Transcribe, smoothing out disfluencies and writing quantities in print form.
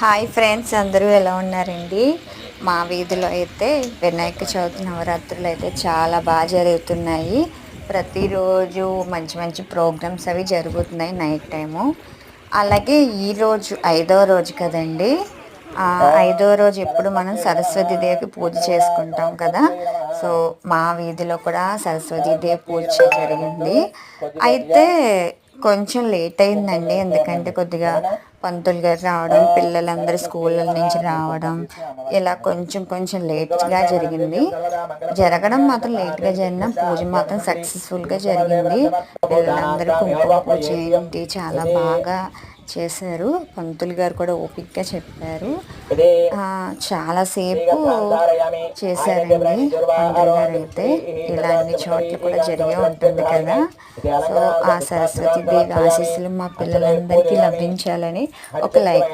Hi friends, అందరూ ఎలా ఉన్నారండి? మా వీధిలో అయితే వినాయక చవితి నవరాత్రులు అయితే చాలా బాగా జరుగుతున్నాయి. ప్రతిరోజు మంచి మంచి ప్రోగ్రామ్స్ అవి జరుగుతున్నాయి నైట్ టైము. అలాగే ఈరోజు 5వ రోజు కదండి. ఆ, 5వ రోజు ఎప్పుడు మనం సరస్వతి దేవికి పూజ చేసుకుంటాం కదా. సో మా వీధిలో కూడా సరస్వతి దేవి పూజ జరిగింది. అయితే కొంచెం లేట్ అయిందండి, ఎందుకంటే కొద్దిగా పంతులు గారు రావడం, పిల్లలందరూ స్కూళ్ళ నుంచి రావడం, ఇలా కొంచెం కొంచెం లేట్గా జరిగింది. జరగడం మాత్రం లేట్గా జరిగిన పూజ మాత్రం సక్సెస్ఫుల్గా జరిగింది. పిల్లలందరూ కుంకుమ పూజ ఏంటి చాలా బాగా చేశారు. పంతులు గారు కూడా ఓపిక్గా చెప్పారు. చాలాసేపు చేశారండి పంతులు గారు అయితే. ఇలా అన్ని చోట్ల కూడా జరిగే ఉంటుంది కదా. సో ఆ సరస్వతి దేవి ఆశీస్సులు మా పిల్లలందరికీ లభించాలని ఒక లైక్